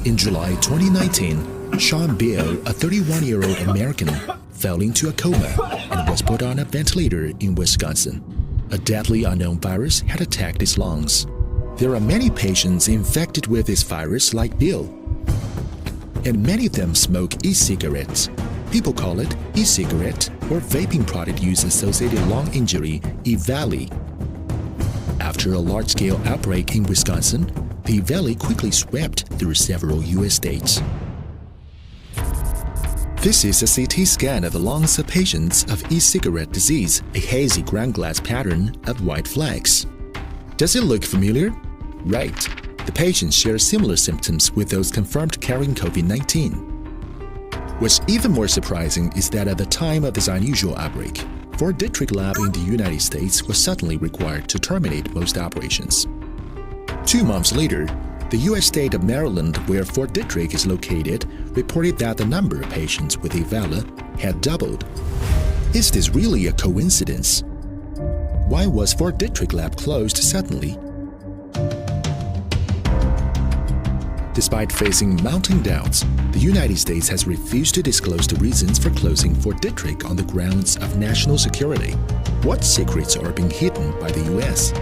In July 2019, Sean Beale, a 31-year-old American, fell into a coma and was put on a ventilator in Wisconsin. A deadly unknown virus had attacked his lungs. There are many patients infected with this virus like Beale, and many of them smoke e-cigarettes. People call it e-cigarette or vaping product use-associated lung injury, EVALI. After a large-scale outbreak in Wisconsin, the EVALI quickly swept through several U.S. states. This is a CT scan of the lungs of patients of e-cigarette disease, a hazy ground glass pattern of white flecks. Does it look familiar? Right. The patients share similar symptoms with those confirmed carrying COVID-19. What's even more surprising is that at the time of this unusual outbreak, Fort Detrick lab in the United States was suddenly required to terminate most operations. 2 months later, the U.S. state of Maryland, where Fort Detrick is located, reported that the number of patients with Ebola had doubled. Is this really a coincidence? Why was Fort Detrick lab closed suddenly? Despite facing mounting doubts, the United States has refused to disclose the reasons for closing Fort Detrick on the grounds of national security. What secrets are being hidden by the U.S.?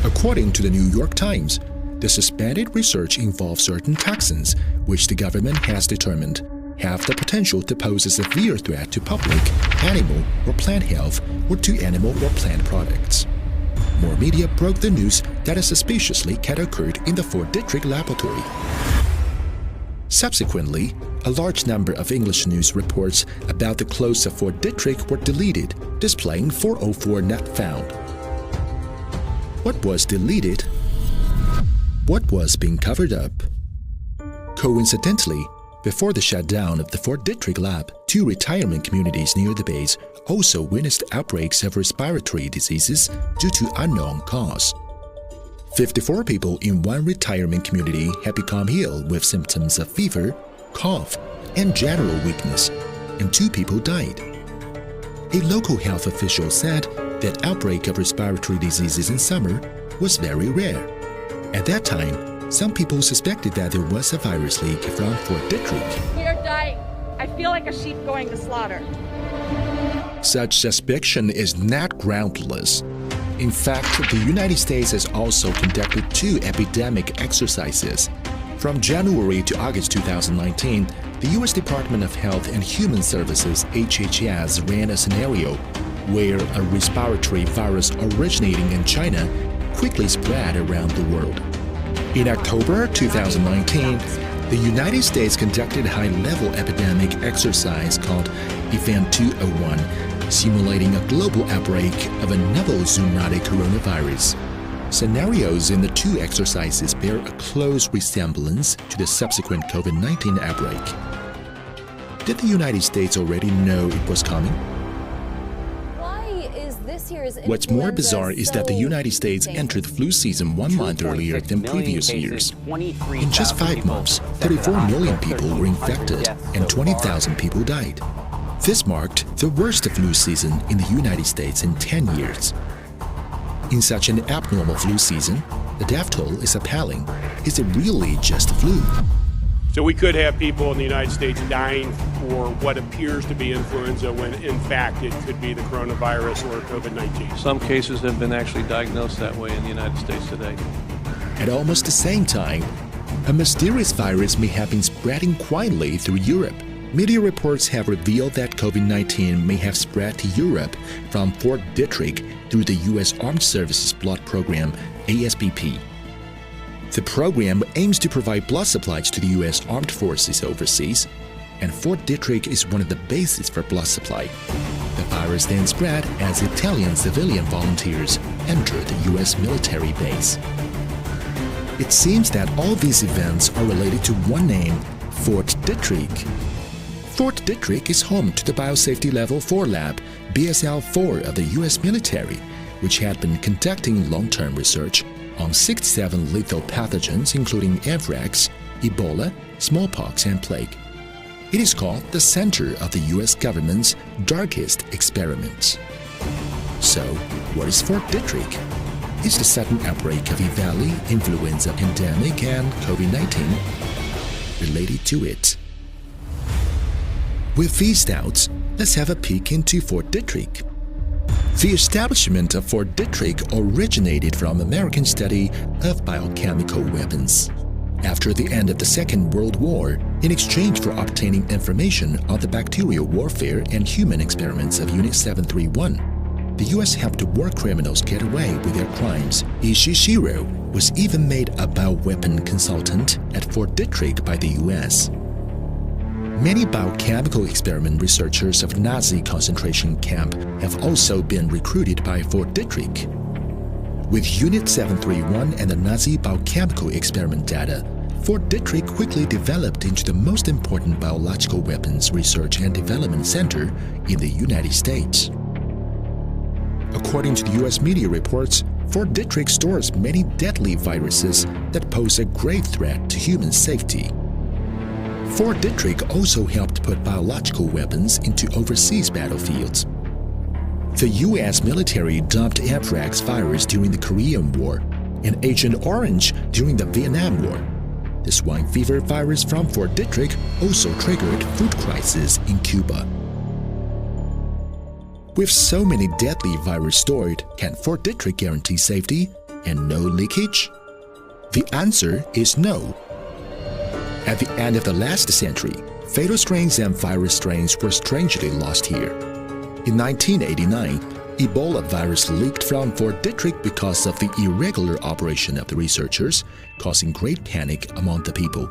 According to the New York Times, the suspended research involves certain toxins which the government has determined have the potential to pose a severe threat to public, animal, or plant health or to animal or plant products. More media broke the news that a suspiciously cat occurred in the Fort Detrick laboratory. Subsequently, a large number of English news reports about the close of Fort Detrick were deleted, displaying 404 not found. What was deleted? What was being covered up? Coincidentally, before the shutdown of the Fort Detrick lab, 2 retirement communities near the base also witnessed outbreaks of respiratory diseases due to unknown cause. 54 people in one retirement community had become ill with symptoms of fever, cough, and general weakness, and 2 people died. A local health official said that outbreak of respiratory diseases in summer was very rare. At that time, some people suspected that there was a virus leak from Fort Detrick. We are dying. I feel like a sheep going to slaughter. Such suspicion is not groundless. In fact, the United States has also conducted 2 epidemic exercises. From January to August 2019, the U.S. Department of Health and Human Services (HHS) ran a scenario where a respiratory virus originating in China quickly spread around the world. In October 2019, the United States conducted a high-level epidemic exercise called Event 201, simulating a global outbreak of a novel zoonotic coronavirus. Scenarios in the 2 exercises bear a close resemblance to the subsequent COVID-19 outbreak. Did the United States already know it was coming? What's more bizarre is that the United States entered flu season 1 month earlier than previous years. In just 5 months, 34 million people were infected and 20,000 people died. This marked the worst flu season in the United States in 10 years. In such an abnormal flu season, the death toll is appalling. Is it really just flu? So we could have people in the United States dying for what appears to be influenza when in fact it could be the coronavirus or COVID-19. Some cases have been actually diagnosed that way in the United States today. At almost the same time, a mysterious virus may have been spreading quietly through Europe. Media reports have revealed that COVID-19 may have spread to Europe from Fort Detrick through the U.S. Armed Services Blood Program, ASBP. The program aims to provide blood supplies to the U.S. Armed Forces overseas, and Fort Detrick is one of the bases for blood supply. The virus then spread as Italian civilian volunteers entered the U.S. military base. It seems that all these events are related to one name, Fort Detrick. Fort Detrick is home to the Biosafety Level 4 Lab, BSL-4 of the U.S. military, which had been conducting long-term research on 67 lethal pathogens including anthrax, Ebola, smallpox, and plague. It is called the center of the U.S. government's darkest experiments. So, what is Fort Detrick? is the sudden outbreak of Valley influenza pandemic and COVID-19 related to it. With these doubts, let's have a peek into Fort Detrick. The establishment of Fort Detrick originated from American study of biochemical weapons. After the end of the Second World War, in exchange for obtaining information on the bacterial warfare and human experiments of Unit 731, the US helped war criminals get away with their crimes. Ishishiro was even made a bioweapon consultant at Fort Detrick by the US. Many biochemical experiment researchers of Nazi concentration camp have also been recruited by Fort Detrick. With Unit 731 and the Nazi biochemical experiment data, Fort Detrick quickly developed into the most important biological weapons research and development center in the United States. According to the US media reports, Fort Detrick stores many deadly viruses that pose a grave threat to human safety. Fort Detrick also helped put biological weapons into overseas battlefields. The US military dumped anthrax virus during the Korean War and Agent Orange during the Vietnam War. The swine fever virus from Fort Detrick also triggered food crisis in Cuba. With so many deadly viruses stored, can Fort Detrick guarantee safety and no leakage? The answer is no. At the end of the last century, fatal strains and virus strains were strangely lost here. In 1989, Ebola virus leaked from Fort Detrick because of the irregular operation of the researchers, causing great panic among the people.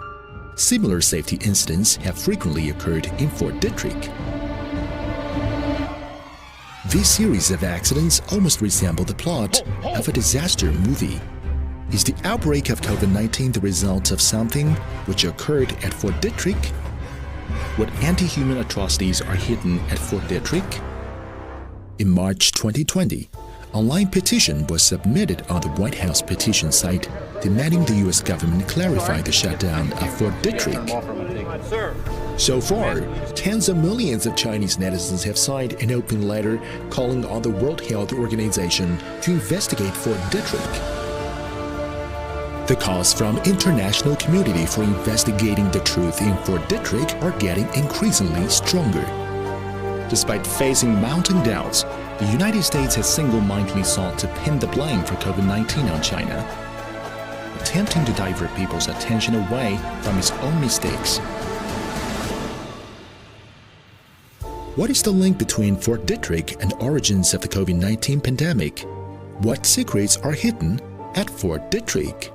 Similar safety incidents have frequently occurred in Fort Detrick. This series of accidents almost resemble the plot of a disaster movie. Is the outbreak of COVID-19 the result of something which occurred at Fort Detrick? What anti-human atrocities are hidden at Fort Detrick? In March 2020, online petition was submitted on the White House petition site demanding the US government clarify the shutdown of Fort Detrick. So far, tens of millions of Chinese netizens have signed an open letter calling on the World Health Organization to investigate Fort Detrick. The calls from international community for investigating the truth in Fort Detrick are getting increasingly stronger. Despite facing mounting doubts, the United States has single-mindedly sought to pin the blame for COVID-19 on China, attempting to divert people's attention away from its own mistakes. What is the link between Fort Detrick and origins of the COVID-19 pandemic? What secrets are hidden at Fort Detrick?